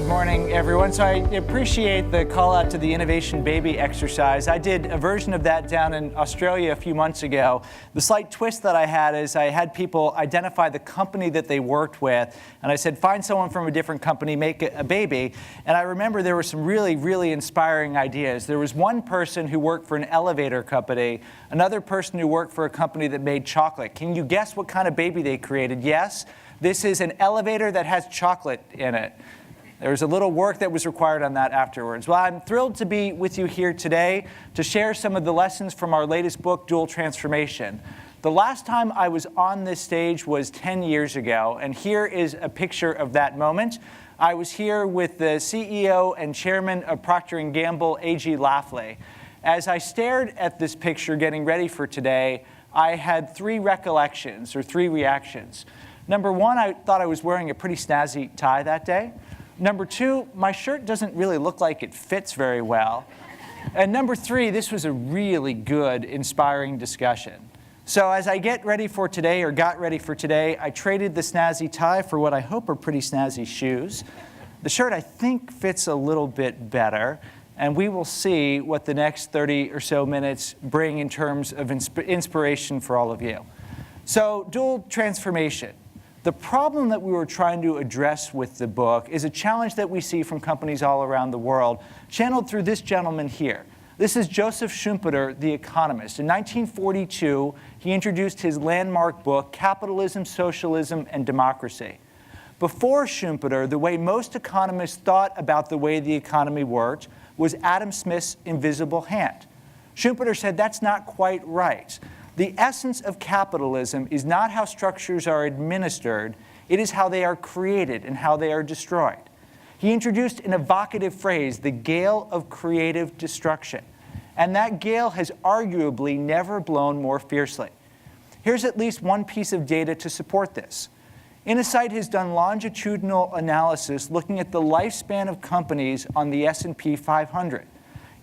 Good morning, everyone. So I appreciate the call out to the Innovation Baby exercise. I did a version of that down in Australia a few months ago. The slight twist that I had is I had people identify the company that they worked with, and I said, find someone from a different company, make a baby. And I remember there were some really, really inspiring ideas. There was one person who worked for an elevator company, another person who worked for a company that made chocolate. Can you guess what kind of baby they created? Yes, this is an elevator that has chocolate in it. There was a little work that was required on that afterwards. Well, I'm thrilled to be with you here today to share some of the lessons from our latest book, Dual Transformation. The last time I was on this stage was 10 years ago, and here is a picture of that moment. I was here with the CEO and chairman of Procter & Gamble, A.G. Lafley. As I stared at this picture getting ready for today, I had three recollections, or three reactions. Number one, I thought I was wearing a pretty snazzy tie that day. Number two, my shirt doesn't really look like it fits very well. And number three, this was a really good, inspiring discussion. So as I got ready for today, I traded the snazzy tie for what I hope are pretty snazzy shoes. The shirt, I think, fits a little bit better, and we will see what the next 30 or so minutes bring in terms of inspiration for all of you. So, dual transformation. The problem that we were trying to address with the book is a challenge that we see from companies all around the world, channeled through this gentleman here. This is Joseph Schumpeter, the economist. In 1942, he introduced his landmark book, Capitalism, Socialism, and Democracy. Before Schumpeter, the way most economists thought about the way the economy worked was Adam Smith's invisible hand. Schumpeter said that's not quite right. The essence of capitalism is not how structures are administered, it is how they are created and how they are destroyed. He introduced an evocative phrase, the gale of creative destruction. And that gale has arguably never blown more fiercely. Here's at least one piece of data to support this. Insight has done longitudinal analysis looking at the lifespan of companies on the S&P 500.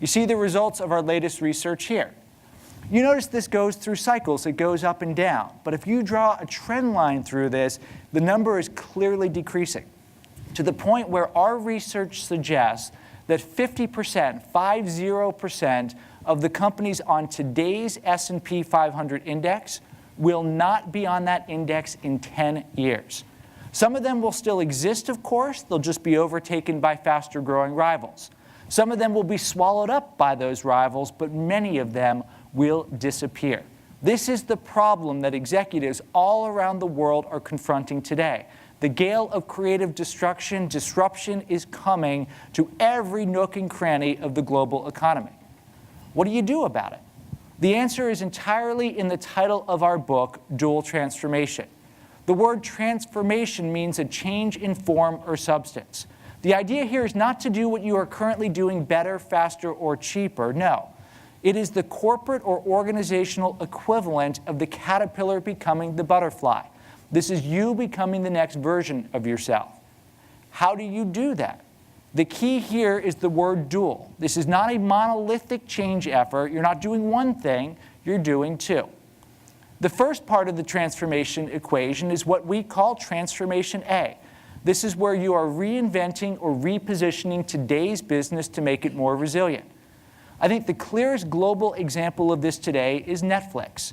You see the results of our latest research here. You notice this goes through cycles. It goes up and down. But if you draw a trend line through this, the number is clearly decreasing to the point where our research suggests that 50% of the companies on today's S&P 500 index will not be on that index in 10 years. Some of them will still exist, of course. They'll just be overtaken by faster-growing rivals. Some of them will be swallowed up by those rivals, but many of them will disappear. This is the problem that executives all around the world are confronting today. The gale of creative disruption is coming to every nook and cranny of the global economy. What do you do about it? The answer is entirely in the title of our book, Dual Transformation. The word transformation means a change in form or substance. The idea here is not to do what you are currently doing better, faster, or cheaper. No. It is the corporate or organizational equivalent of the caterpillar becoming the butterfly. This is you becoming the next version of yourself. How do you do that? The key here is the word dual. This is not a monolithic change effort. You're not doing one thing, you're doing two. The first part of the transformation equation is what we call Transformation A. This is where you are reinventing or repositioning today's business to make it more resilient. I think the clearest global example of this today is Netflix.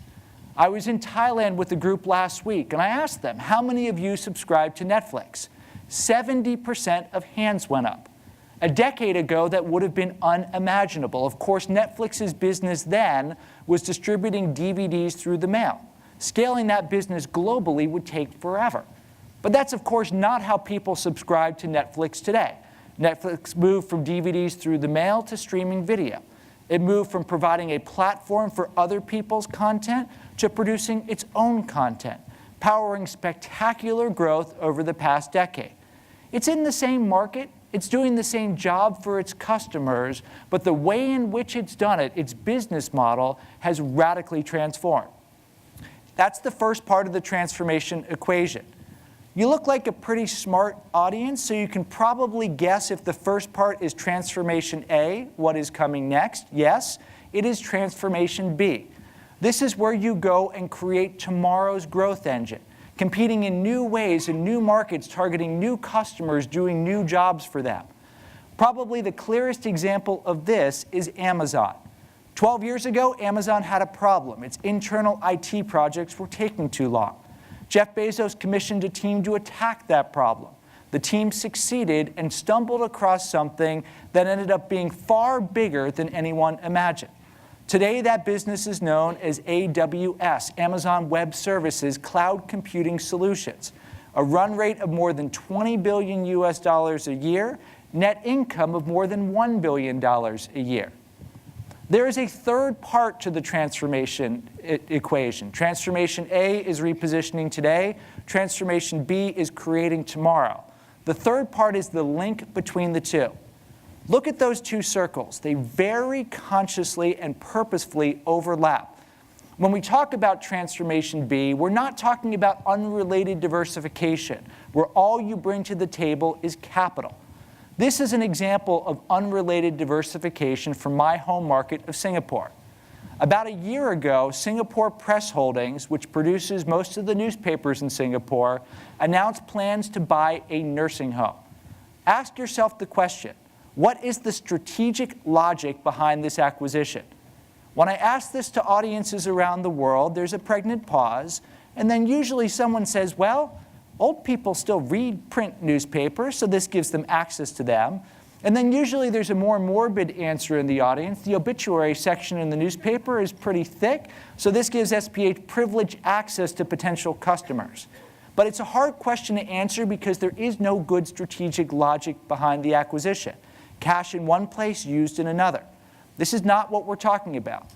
I was in Thailand with a group last week, and I asked them, how many of you subscribe to Netflix? 70% of hands went up. A decade ago, that would have been unimaginable. Of course, Netflix's business then was distributing DVDs through the mail. Scaling that business globally would take forever. But that's, of course, not how people subscribe to Netflix today. Netflix moved from DVDs through the mail to streaming video. It moved from providing a platform for other people's content to producing its own content, powering spectacular growth over the past decade. It's in the same market, it's doing the same job for its customers, but the way in which it's done it, its business model, has radically transformed. That's the first part of the transformation equation. You look like a pretty smart audience, so you can probably guess if the first part is Transformation A, what is coming next? Yes, it is Transformation B. This is where you go and create tomorrow's growth engine. competing in new ways in new markets, targeting new customers, doing new jobs for them. Probably the clearest example of this is Amazon. 12 years ago, Amazon had a problem. Its internal IT projects were taking too long. Jeff Bezos commissioned a team to attack that problem. The team succeeded and stumbled across something that ended up being far bigger than anyone imagined. Today, that business is known as AWS, Amazon Web Services Cloud Computing Solutions, a run rate of more than $20 billion a year, net income of more than $1 billion a year. There is a third part to the transformation equation. Transformation A is repositioning today. Transformation B is creating tomorrow. The third part is the link between the two. Look at those two circles. They very consciously and purposefully overlap. When we talk about Transformation B, we're not talking about unrelated diversification, where all you bring to the table is capital. This is an example of unrelated diversification from my home market of Singapore. About a year ago, Singapore Press Holdings, which produces most of the newspapers in Singapore, announced plans to buy a nursing home. Ask yourself the question, what is the strategic logic behind this acquisition? When I ask this to audiences around the world, there's a pregnant pause, and then usually someone says, well, old people still read print newspapers, so this gives them access to them. And then usually there's a more morbid answer in the audience. The obituary section in the newspaper is pretty thick, so this gives SPH privileged access to potential customers. But it's a hard question to answer because there is no good strategic logic behind the acquisition. Cash in one place, used in another. This is not what we're talking about.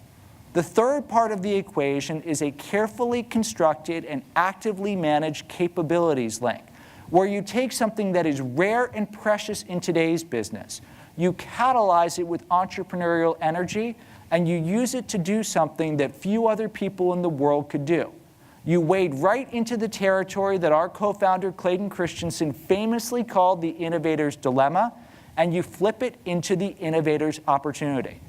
The third part of the equation is a carefully constructed and actively managed capabilities link, where you take something that is rare and precious in today's business, you catalyze it with entrepreneurial energy, and you use it to do something that few other people in the world could do. You wade right into the territory that our co-founder Clayton Christensen famously called the innovator's dilemma, and you flip it into the innovator's opportunity.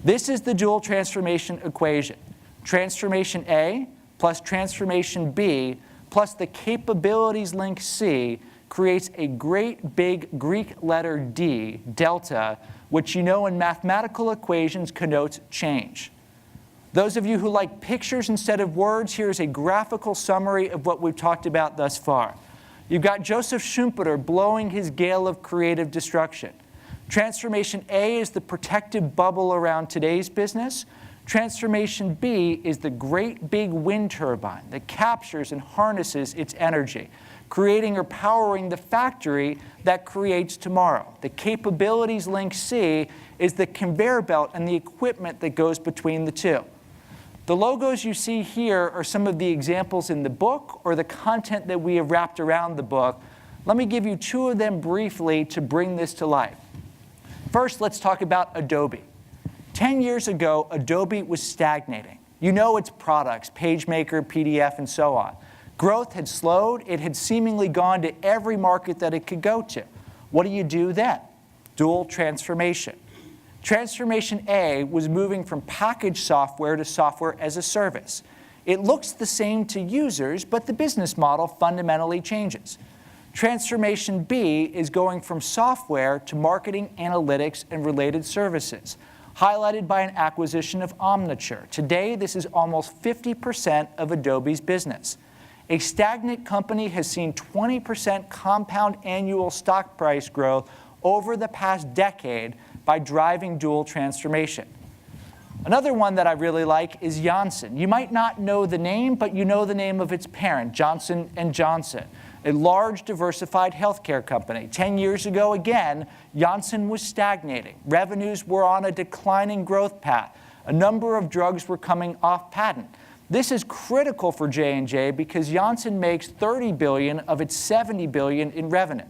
This is the dual transformation equation. Transformation A plus transformation B plus the capabilities link C creates a great big Greek letter D, delta, which you know in mathematical equations connotes change. Those of you who like pictures instead of words, here's a graphical summary of what we've talked about thus far. You've got Joseph Schumpeter blowing his gale of creative destruction. Transformation A is the protective bubble around today's business. Transformation B is the great big wind turbine that captures and harnesses its energy, creating or powering the factory that creates tomorrow. The capabilities link C is the conveyor belt and the equipment that goes between the two. The logos you see here are some of the examples in the book or the content that we have wrapped around the book. Let me give you two of them briefly to bring this to life. First, let's talk about Adobe. 10 years ago, Adobe was stagnating. You know its products, PageMaker, PDF, and so on. Growth had slowed. It had seemingly gone to every market that it could go to. What do you do then? Dual transformation. Transformation A was moving from packaged software to software as a service. It looks the same to users, but the business model fundamentally changes. Transformation B is going from software to marketing, analytics, and related services, highlighted by an acquisition of Omniture. Today, this is almost 50% of Adobe's business. A stagnant company has seen 20% compound annual stock price growth over the past decade by driving dual transformation. Another one that I really like is Janssen. You might not know the name, but you know the name of its parent, Johnson & Johnson, a large diversified healthcare company. 10 years ago, again, Janssen was stagnating. Revenues were on a declining growth path. A number of drugs were coming off patent. This is critical for J&J because Janssen makes $30 billion of its $70 billion in revenue.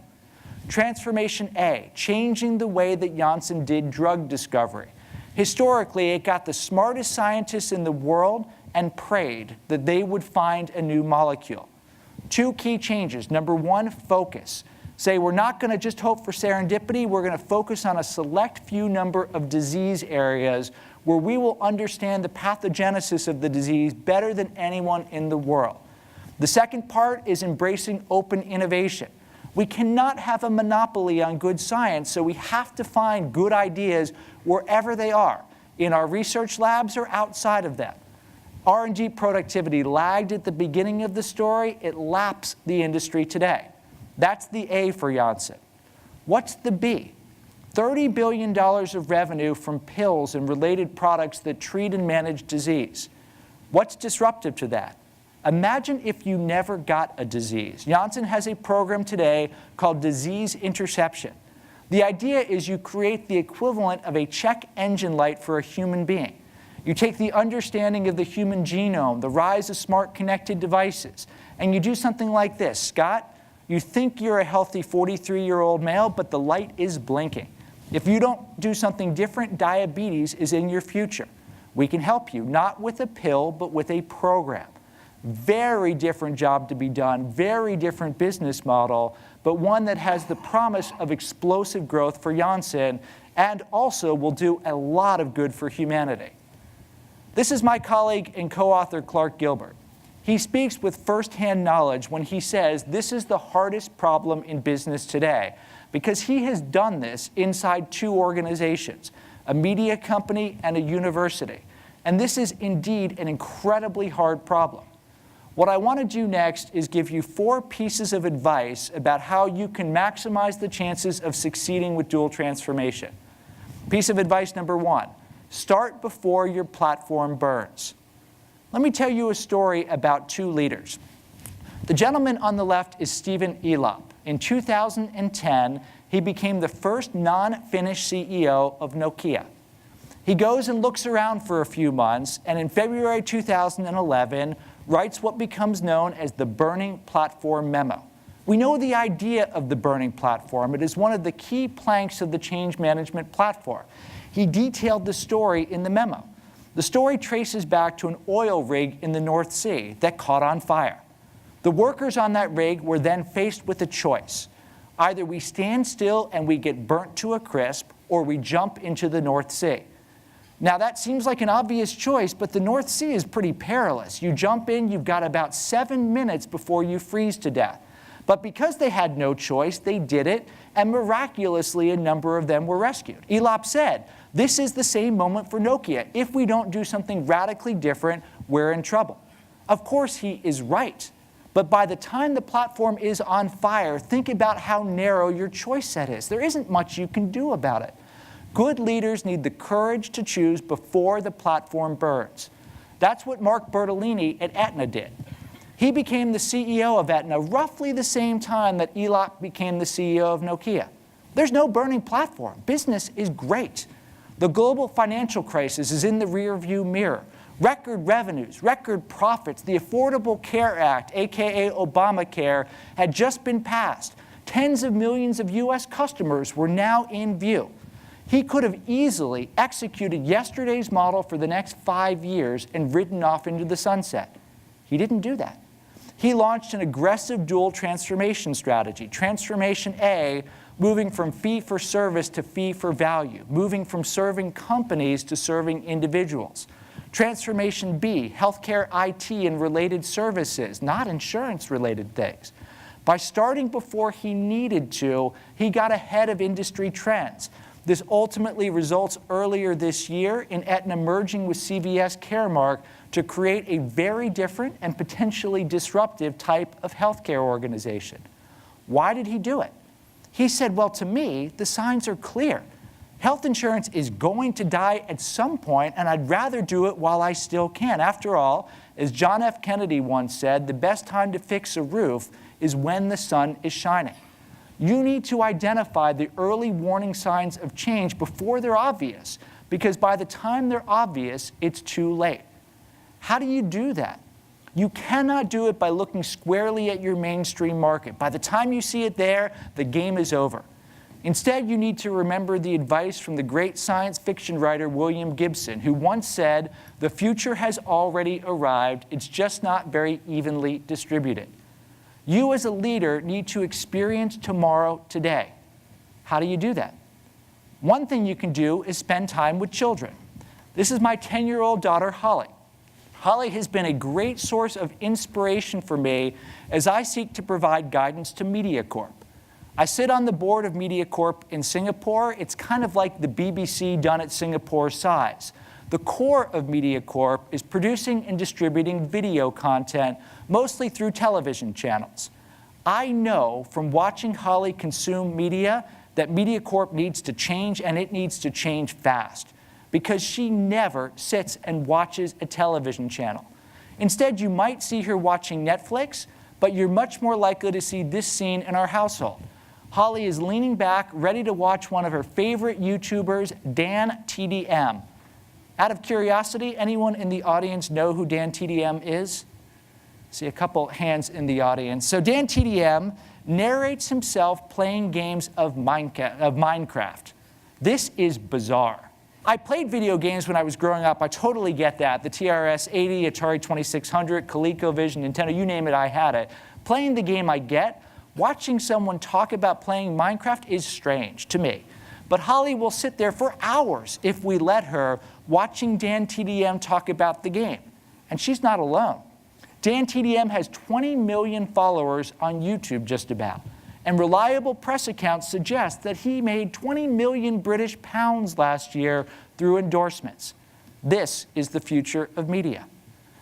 Transformation A, changing the way that Janssen did drug discovery. Historically, it got the smartest scientists in the world and prayed that they would find a new molecule. Two key changes. Number one, focus. Say we're not going to just hope for serendipity, we're going to focus on a select few number of disease areas where we will understand the pathogenesis of the disease better than anyone in the world. The second part is embracing open innovation. We cannot have a monopoly on good science, so we have to find good ideas wherever they are, in our research labs or outside of them. R&D productivity lagged at the beginning of the story. It laps the industry today. That's the A for Janssen. What's the B? $30 billion of revenue from pills and related products that treat and manage disease. What's disruptive to that? Imagine if you never got a disease. Janssen has a program today called disease interception. The idea is you create the equivalent of a check engine light for a human being. You take the understanding of the human genome, the rise of smart connected devices, and you do something like this. Scott, you think you're a healthy 43-year-old male, but the light is blinking. If you don't do something different, diabetes is in your future. We can help you, not with a pill, but with a program. Very different job to be done, very different business model, but one that has the promise of explosive growth for Janssen and also will do a lot of good for humanity. This is my colleague and co-author Clark Gilbert. He speaks with firsthand knowledge when he says this is the hardest problem in business today because he has done this inside two organizations, a media company and a university. And this is indeed an incredibly hard problem. What I want to do next is give you 4 pieces of advice about how you can maximize the chances of succeeding with dual transformation. Piece of advice number 1, start before your platform burns. Let me tell you a story about 2 leaders. The gentleman on the left is Stephen Elop. In 2010, he became the first non-Finnish CEO of Nokia. He goes and looks around for a few months, and in February 2011, writes what becomes known as the Burning Platform Memo. We know the idea of the Burning Platform. It is one of the key planks of the change management platform. He detailed the story in the memo. The story traces back to an oil rig in the North Sea that caught on fire. The workers on that rig were then faced with a choice. Either we stand still and we get burnt to a crisp, or we jump into the North Sea. Now that seems like an obvious choice, but the North Sea is pretty perilous. You jump in, you've got about 7 minutes before you freeze to death. But because they had no choice, they did it, and miraculously a number of them were rescued. Elop said, this is the same moment for Nokia. If we don't do something radically different, we're in trouble. Of course he is right. But by the time the platform is on fire, think about how narrow your choice set is. There isn't much you can do about it. Good leaders need the courage to choose before the platform burns. That's what Mark Bertolini at Aetna did. He became the CEO of Aetna roughly the same time that Elop became the CEO of Nokia. There's no burning platform. Business is great. The global financial crisis is in the rearview mirror. Record revenues, record profits, the Affordable Care Act, aka Obamacare, had just been passed. Tens of millions of US customers were now in view. He could have easily executed yesterday's model for the next 5 years and ridden off into the sunset. He didn't do that. He launched an aggressive dual transformation strategy. Transformation A, moving from fee-for-service to fee-for-value, moving from serving companies to serving individuals. Transformation B, healthcare IT and related services, not insurance-related things. By starting before he needed to, he got ahead of industry trends. This ultimately results earlier this year in Aetna merging with CVS Caremark to create a very different and potentially disruptive type of healthcare organization. Why did he do it? He said, well, to me, the signs are clear. Health insurance is going to die at some point, and I'd rather do it while I still can. After all, as John F. Kennedy once said, the best time to fix a roof is when the sun is shining. You need to identify the early warning signs of change before they're obvious, because by the time they're obvious, it's too late. How do you do that? You cannot do it by looking squarely at your mainstream market. By the time you see it there, the game is over. Instead, you need to remember the advice from the great science fiction writer William Gibson, who once said, "The future has already arrived, it's just not very evenly distributed." You as a leader need to experience tomorrow today. How do you do that? One thing you can do is spend time with children. This is my 10-year-old daughter, Holly. Holly has been a great source of inspiration for me as I seek to provide guidance to MediaCorp. I sit on the board of MediaCorp in Singapore. It's kind of like the BBC done at Singapore size. The core of MediaCorp is producing and distributing video content, mostly through television channels. I know from watching Holly consume media that MediaCorp needs to change, and it needs to change fast, because she never sits and watches a television channel. Instead, you might see her watching Netflix, but you're much more likely to see this scene in our household. Holly is leaning back, ready to watch one of her favorite YouTubers, Dan TDM. Out of curiosity, anyone in the audience know who Dan TDM is? See a couple hands in the audience. So Dan TDM narrates himself playing games of Minecraft. This is bizarre. I played video games when I was growing up. I totally get that. The TRS-80, Atari 2600, ColecoVision, Nintendo, you name it, I had it. Playing the game I get. Watching someone talk about playing Minecraft is strange to me. But Holly will sit there for hours, if we let her, watching Dan TDM talk about the game. And she's not alone. Dan TDM has 20 million followers on YouTube just about. And reliable press accounts suggest that he made 20 million British pounds last year through endorsements. This is the future of media.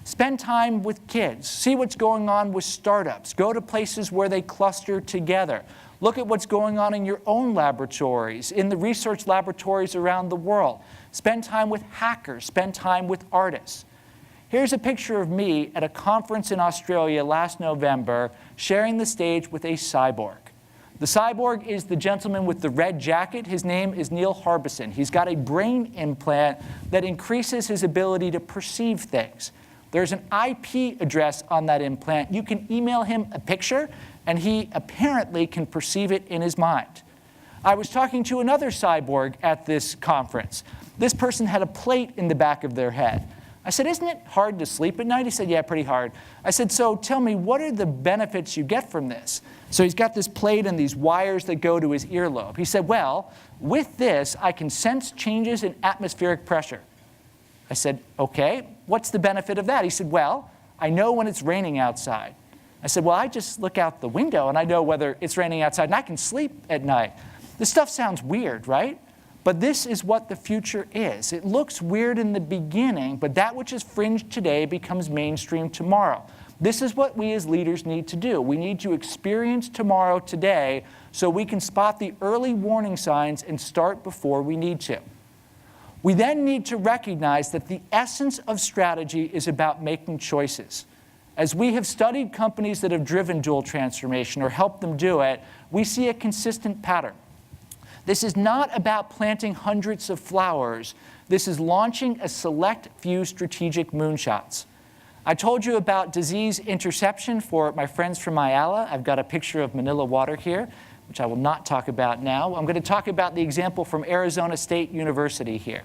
Spend time with kids. See what's going on with startups. Go to places where they cluster together. Look at what's going on in your own laboratories, in the research laboratories around the world. Spend time with hackers. Spend time with artists. Here's a picture of me at a conference in Australia last November, sharing the stage with a cyborg. The cyborg is the gentleman with the red jacket. His name is Neil Harbison. He's got a brain implant that increases his ability to perceive things. There's an IP address on that implant. You can email him a picture, and he apparently can perceive it in his mind. I was talking to another cyborg at this conference. This person had a plate in the back of their head. I said, isn't it hard to sleep at night? He said, yeah, pretty hard. I said, so tell me, what are the benefits you get from this? So he's got this plate and these wires that go to his earlobe. He said, well, with this, I can sense changes in atmospheric pressure. I said, okay, what's the benefit of that? He said, well, I know when it's raining outside. I said, well, I just look out the window and I know whether it's raining outside and I can sleep at night. This stuff sounds weird, right? But this is what the future is. It looks weird in the beginning, but that which is fringe today becomes mainstream tomorrow. This is what we as leaders need to do. We need to experience tomorrow today so we can spot the early warning signs and start before we need to. We then need to recognize that the essence of strategy is about making choices. As we have studied companies that have driven dual transformation or helped them do it, we see a consistent pattern. This is not about planting hundreds of flowers. This is launching a select few strategic moonshots. I told you about disease interception for my friends from Ayala. I've got a picture of Manila water here, which I will not talk about now. I'm going to talk about the example from Arizona State University here.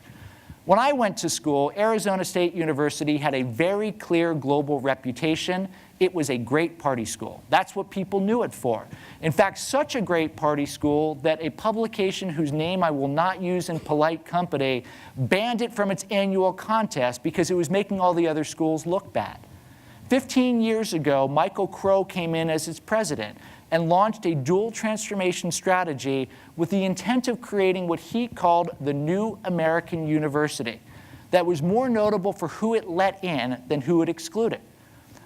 When I went to school, Arizona State University had a very clear global reputation. It was a great party school. That's what people knew it for. In fact, such a great party school that a publication whose name I will not use in polite company banned it from its annual contest because it was making all the other schools look bad. 15 years ago, Michael Crow came in as its president and launched a dual transformation strategy with the intent of creating what he called the new American university that was more notable for who it let in than who it excluded.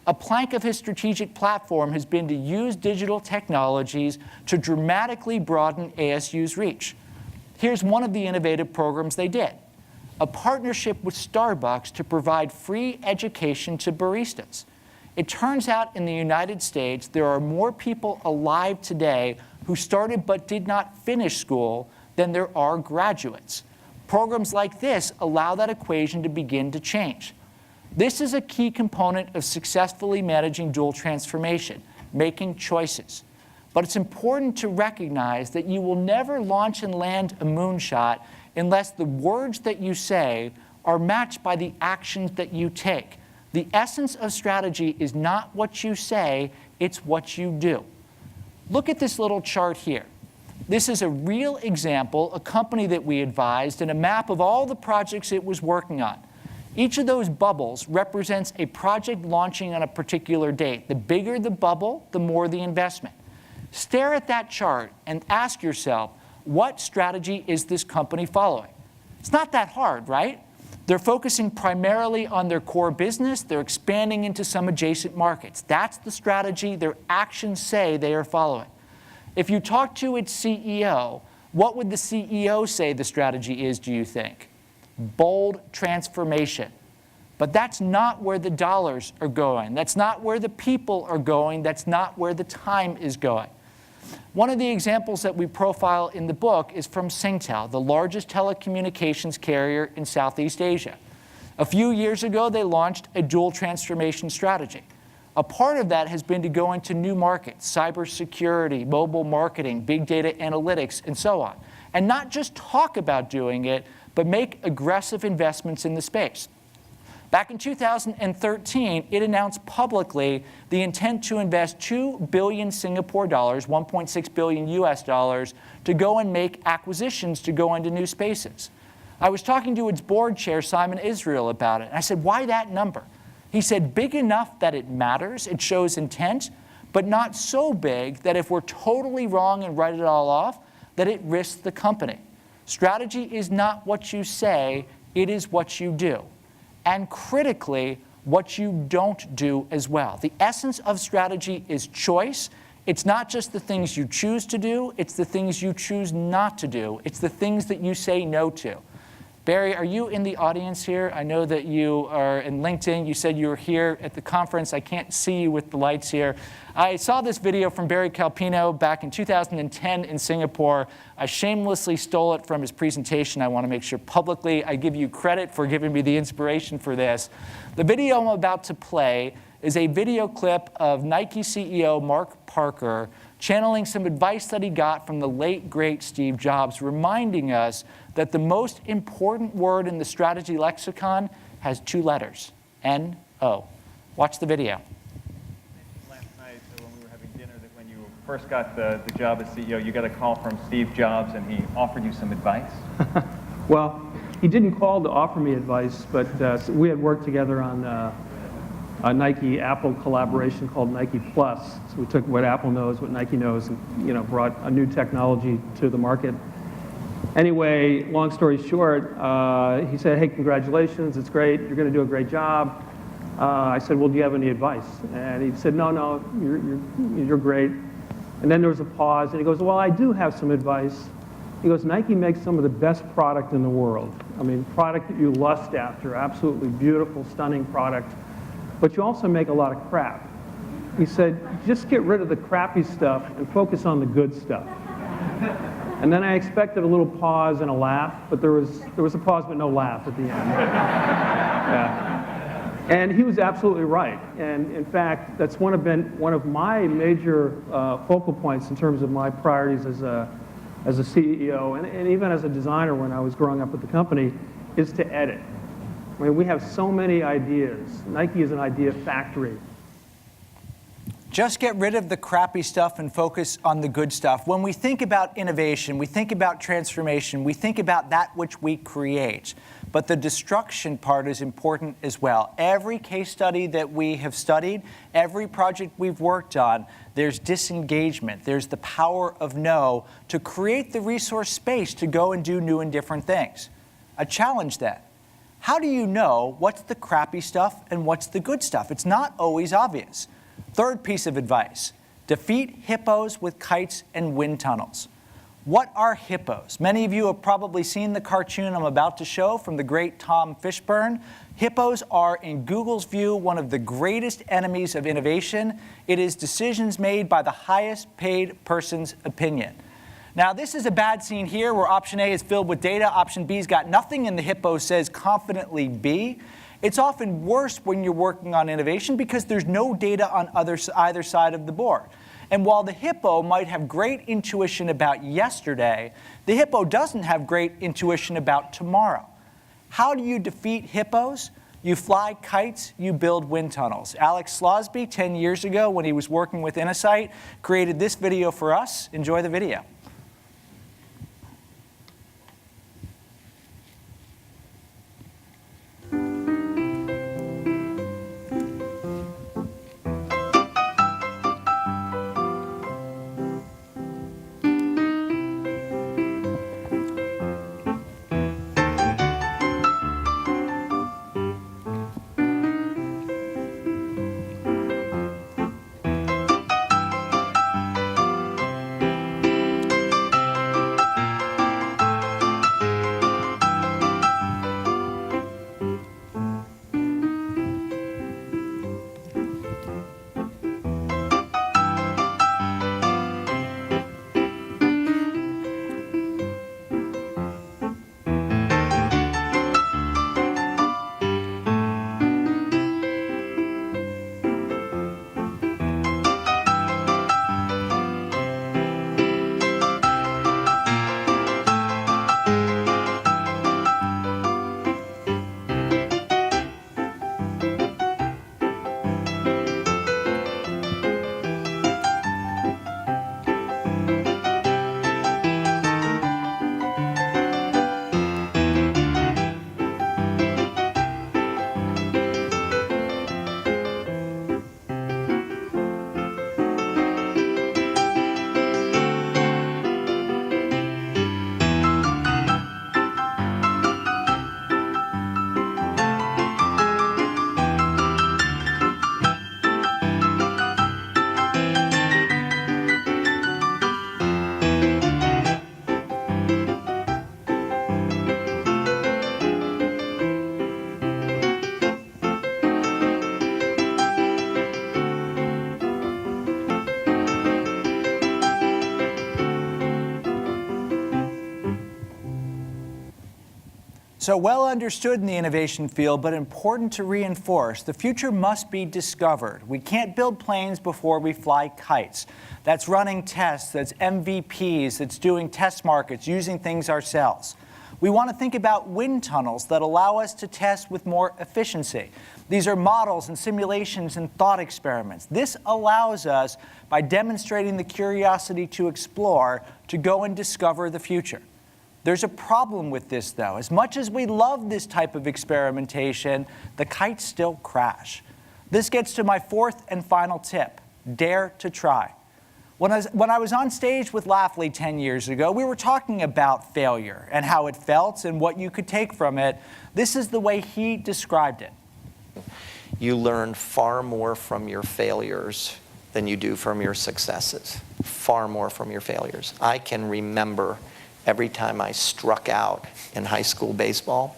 A plank of his strategic platform has been to use digital technologies to dramatically broaden ASU's reach. Here's one of the innovative programs they did: a partnership with Starbucks to provide free education to baristas. It turns out in the United States, there are more people alive today who started but did not finish school than there are graduates. Programs like this allow that equation to begin to change. This is a key component of successfully managing dual transformation, making choices. But it's important to recognize that you will never launch and land a moonshot unless the words that you say are matched by the actions that you take. The essence of strategy is not what you say, it's what you do. Look at this little chart here. This is a real example, a company that we advised, and a map of all the projects it was working on. Each of those bubbles represents a project launching on a particular date. The bigger the bubble, the more the investment. Stare at that chart and ask yourself, what strategy is this company following? It's not that hard, right? They're focusing primarily on their core business. They're expanding into some adjacent markets. That's the strategy their actions say they are following. If you talk to its CEO, what would the CEO say the strategy is, do you think? Bold transformation. But that's not where the dollars are going. That's not where the people are going. That's not where the time is going. One of the examples that we profile in the book is from Singtel, the largest telecommunications carrier in Southeast Asia. A few years ago, they launched a dual transformation strategy. A part of that has been to go into new markets, cybersecurity, mobile marketing, big data analytics, and so on. And not just talk about doing it, but make aggressive investments in the space. Back in 2013, it announced publicly the intent to invest 2 billion Singapore dollars, 1.6 billion US dollars, to go and make acquisitions to go into new spaces. I was talking to its board chair, Simon Israel, about it. And I said, why that number? He said, big enough that it matters, it shows intent, but not so big that if we're totally wrong and write it all off, that it risks the company. Strategy is not what you say, it is what you do. And critically, what you don't do as well. The essence of strategy is choice. It's not just the things you choose to do, it's the things you choose not to do. It's the things that you say no to. Barry, are you in the audience here? I know that you are in LinkedIn. You said you were here at the conference. I can't see you with the lights here. I saw this video from Barry Calpino back in 2010 in Singapore. I shamelessly stole it from his presentation. I want to make sure publicly I give you credit for giving me the inspiration for this. The video I'm about to play is a video clip of Nike CEO Mark Parker channeling some advice that he got from the late, great Steve Jobs, reminding us that the most important word in the strategy lexicon has 2 letters, N-O. Watch the video. Last night when we were having dinner that when you first got the job as CEO, you got a call from Steve Jobs and he offered you some advice? Well, he didn't call to offer me advice, but we had worked together on a Nike-Apple collaboration called Nike Plus. So we took what Apple knows, what Nike knows, and brought a new technology to the market. Anyway, long story short, he said, hey, congratulations, it's great, you're going to do a great job. I said, well, do you have any advice? And he said, no, you're great. And then there was a pause, and he goes, well, I do have some advice. He goes, Nike makes some of the best product in the world. I mean, product that you lust after, absolutely beautiful, stunning product. But you also make a lot of crap. He said, just get rid of the crappy stuff and focus on the good stuff. And then I expected a little pause and a laugh, but there was a pause but no laugh at the end. Yeah. And he was absolutely right. And in fact, that's one of my major focal points in terms of my priorities as a CEO and even as a designer when I was growing up at the company, is to edit. I mean, we have so many ideas. Nike is an idea factory. Just get rid of the crappy stuff and focus on the good stuff. When we think about innovation, we think about transformation, we think about that which we create. But the destruction part is important as well. Every case study that we have studied, every project we've worked on, there's disengagement. There's the power of no to create the resource space to go and do new and different things. A challenge then. How do you know what's the crappy stuff and what's the good stuff? It's not always obvious. Third piece of advice, defeat hippos with kites and wind tunnels. What are hippos? Many of you have probably seen the cartoon I'm about to show from the great Tom Fishburne. Hippos are, in Google's view, one of the greatest enemies of innovation. It is decisions made by the highest paid person's opinion. Now, this is a bad scene here where option A is filled with data, option B's got nothing, and the hippo says confidently B. It's often worse when you're working on innovation because there's no data on either side of the board. And while the hippo might have great intuition about yesterday, the hippo doesn't have great intuition about tomorrow. How do you defeat hippos? You fly kites, you build wind tunnels. Alex Slosby, 10 years ago when he was working with Innosight, created this video for us. Enjoy the video. So well understood in the innovation field, but important to reinforce, the future must be discovered. We can't build planes before we fly kites. That's running tests, that's MVPs, that's doing test markets, using things ourselves. We want to think about wind tunnels that allow us to test with more efficiency. These are models and simulations and thought experiments. This allows us, by demonstrating the curiosity to explore, to go and discover the future. There's a problem with this, though. As much as we love this type of experimentation, the kites still crash. This gets to my fourth and final tip: dare to try. When I was on stage with Lafley 10 years ago, we were talking about failure and how it felt and what you could take from it. This is the way he described it. You learn far more from your failures than you do from your successes. Far more from your failures. I can remember every time I struck out in high school baseball.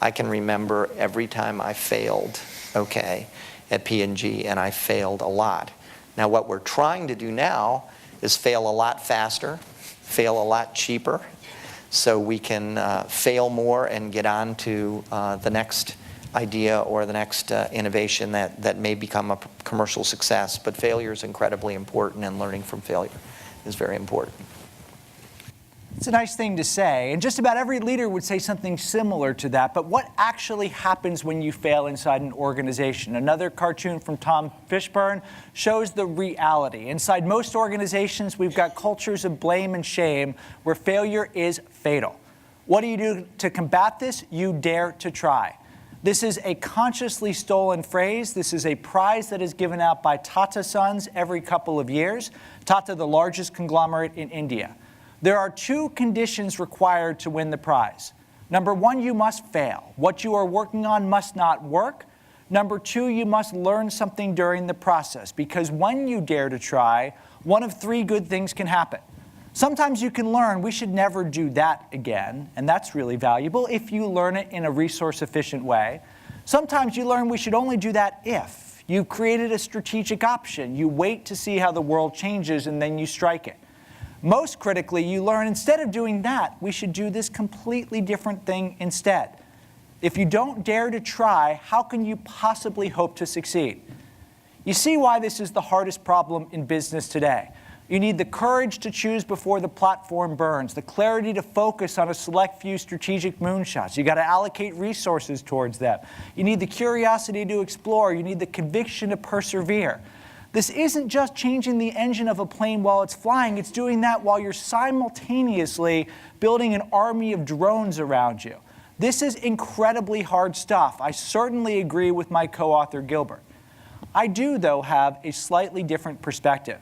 I can remember every time I failed, at P&G, and I failed a lot. Now, what we're trying to do now is fail a lot faster, fail a lot cheaper, so we can fail more and get on to the next idea or the next innovation that may become a commercial success. But failure is incredibly important, and learning from failure is very important. It's a nice thing to say, and just about every leader would say something similar to that. But what actually happens when you fail inside an organization? Another cartoon from Tom Fishburne shows the reality. Inside most organizations, we've got cultures of blame and shame where failure is fatal. What do you do to combat this? You dare to try. This is a consciously stolen phrase. This is a prize that is given out by Tata Sons every couple of years. Tata, the largest conglomerate in India. There are two conditions required to win the prize. Number one, you must fail. What you are working on must not work. Number two, you must learn something during the process, because when you dare to try, one of three good things can happen. Sometimes you can learn we should never do that again, and that's really valuable if you learn it in a resource-efficient way. Sometimes you learn we should only do that if you've created a strategic option. You wait to see how the world changes, and then you strike it. Most critically, you learn instead of doing that, we should do this completely different thing instead. If you don't dare to try, how can you possibly hope to succeed? You see why this is the hardest problem in business today. You need the courage to choose before the platform burns, the clarity to focus on a select few strategic moonshots. You got to allocate resources towards them. You need the curiosity to explore. You need the conviction to persevere. This isn't just changing the engine of a plane while it's flying. It's doing that while you're simultaneously building an army of drones around you. This is incredibly hard stuff. I certainly agree with my co-author Gilbert. I do, though, have a slightly different perspective.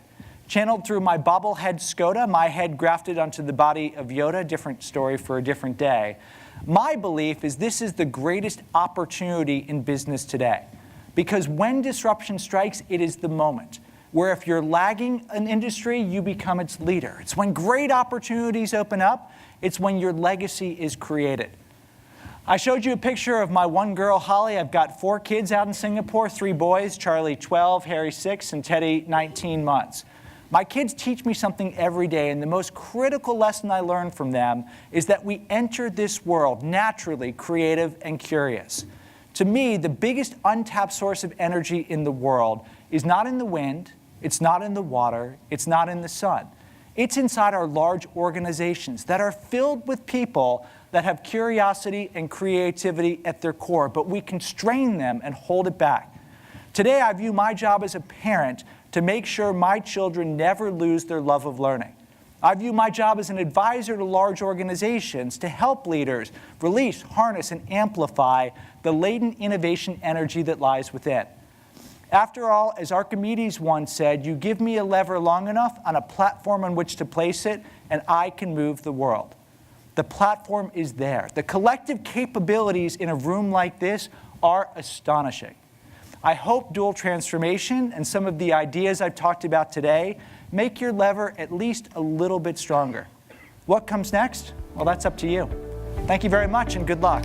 Channeled through my bobblehead Skoda, my head grafted onto the body of Yoda, different story for a different day. My belief is this is the greatest opportunity in business today. Because when disruption strikes, it is the moment where if you're lagging an industry, you become its leader. It's when great opportunities open up. It's when your legacy is created. I showed you a picture of my one girl, Holly. I've got 4 kids out in Singapore, 3 boys, Charlie 12, Harry 6, and Teddy 19 months. My kids teach me something every day, and the most critical lesson I learned from them is that we enter this world naturally creative and curious. To me, the biggest untapped source of energy in the world is not in the wind, it's not in the water, it's not in the sun. It's inside our large organizations that are filled with people that have curiosity and creativity at their core, but we constrain them and hold it back. Today, I view my job as a parent to make sure my children never lose their love of learning. I view my job as an advisor to large organizations to help leaders release, harness, and amplify the latent innovation energy that lies within. After all, as Archimedes once said, you give me a lever long enough on a platform on which to place it, and I can move the world. The platform is there. The collective capabilities in a room like this are astonishing. I hope dual transformation and some of the ideas I've talked about today make your lever at least a little bit stronger. What comes next? Well, that's up to you. Thank you very much and good luck.